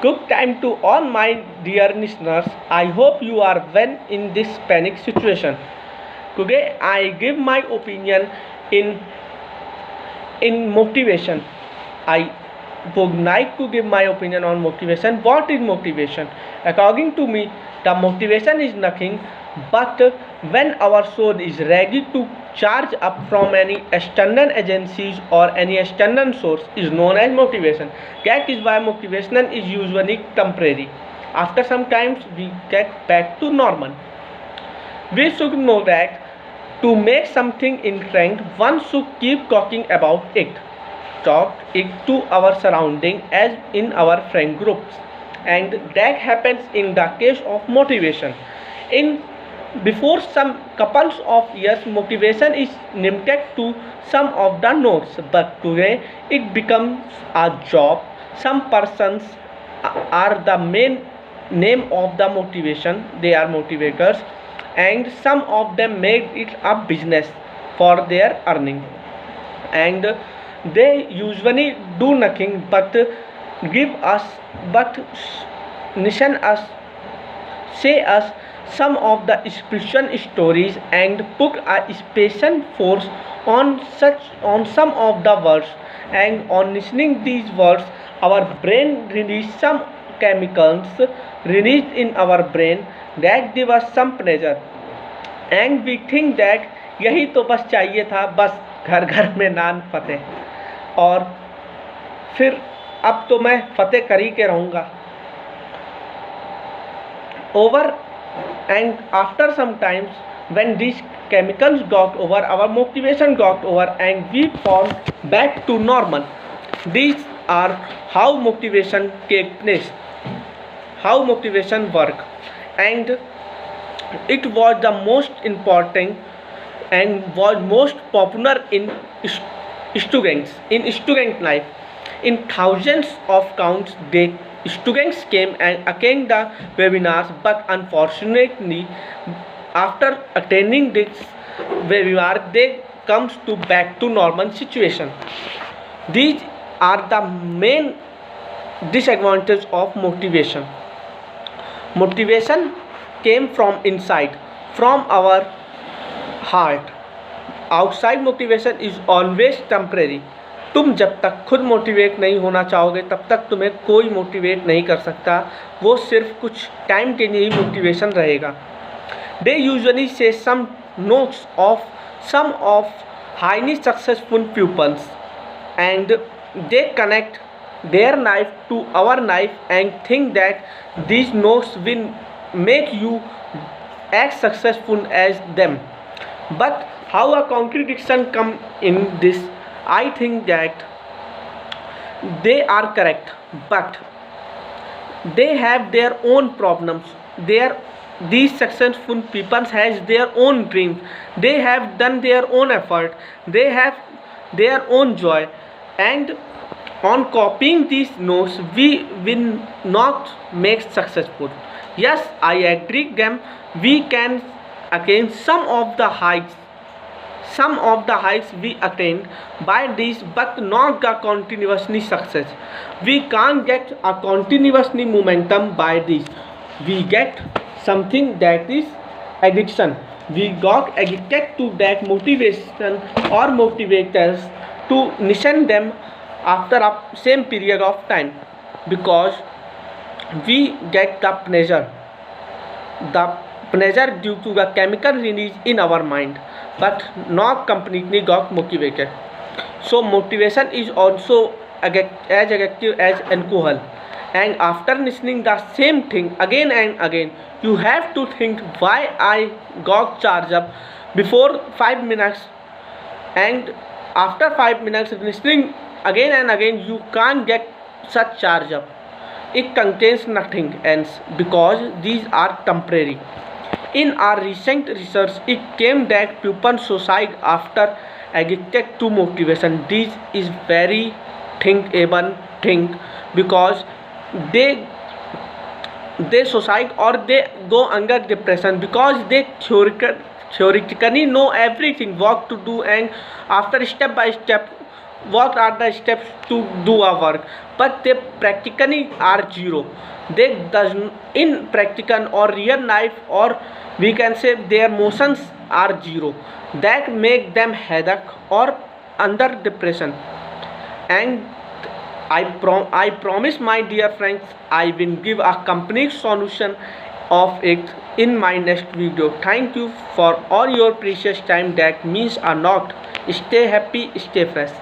Good time to all my dear listeners. I hope you are well in this panic situation. Today I give my opinion in motivation. I would like to give my opinion on motivation. What is motivation? According to me, the motivation is nothing but when our soul is ready to charge up from any external agencies or any external source is known as motivation. That is why motivation is usually temporary. After some times we get back to normal. We should know that to make something in trend, one should keep talking about it. Talk it to our surrounding as in our friend groups. And that happens in the case of motivation. In before some couples of years, motivation is limited to some of the notes, but today it becomes a job. Some persons are the main name of the motivation, they are motivators, and some of them made it a business for their earning. And they usually do nothing but give us, but listen us, say us some of the inspiration stories and put a special force on some of the words, and on listening these words our brain release some chemicals released in our brain that give us some pleasure, and we think that यही तो बस चाहिए था, बस घर घर में नान फतेह, और फिर अब तो मैं फतेह कर ही के रहूँगा. Over and after some times, when these chemicals got over, our motivation got over and we fall back to normal. These are how motivation take place, how motivation work, and it was the most important and was most popular in student life. In thousands of counts, the students came and attended the webinars, but unfortunately, after attending this webinar, they comes to back to normal situation. These are the main disadvantages of motivation. Motivation came from inside, from our heart. Outside motivation is always temporary. तुम जब तक खुद motivate नहीं होना चाहोगे तब तक तुम्हें कोई मोटिवेट नहीं कर सकता. वो सिर्फ कुछ टाइम के लिए ही मोटिवेशन रहेगा. They usually say some notes of some of highly successful pupils, and they connect their life to our life and think that these notes will make you as successful as them. But how a contradiction come in this? I think that they are correct, but they have their own problems. These successful people has their own dreams. They have done their own effort. They have their own joy, and on copying these notes we will not make successful. Yes, I agree them. We can attain some of the heights we attained by this, but not the continuously success. We can't get a continuously momentum by this. We get something that is addiction. We got addicted to that motivation or motivators to listen them after a same period of time, because we get the pleasure due to the chemical release in our mind, but not completely got motivated. So motivation is also as addictive as alcohol, and after listening the same thing again and again, you have to think why I got charged up before 5 minutes, and after 5 minutes listening again and again you can't get such charge up. It contains nothing else because these are temporary. In our recent research, it came that people suicide after addicted to motivation. This is very thinkable thing, because they suicide or they go under depression because they theoretically know everything what to do, and after step by step what are the steps to do a work, but they practically are zero. They does in practical or real life, or we can say their motions are zero. That make them headache or under depression. And I promise my dear friends, I will give a complete solution of it in my next video. Thank you for all your precious time. That means a lot. Stay happy, stay fresh.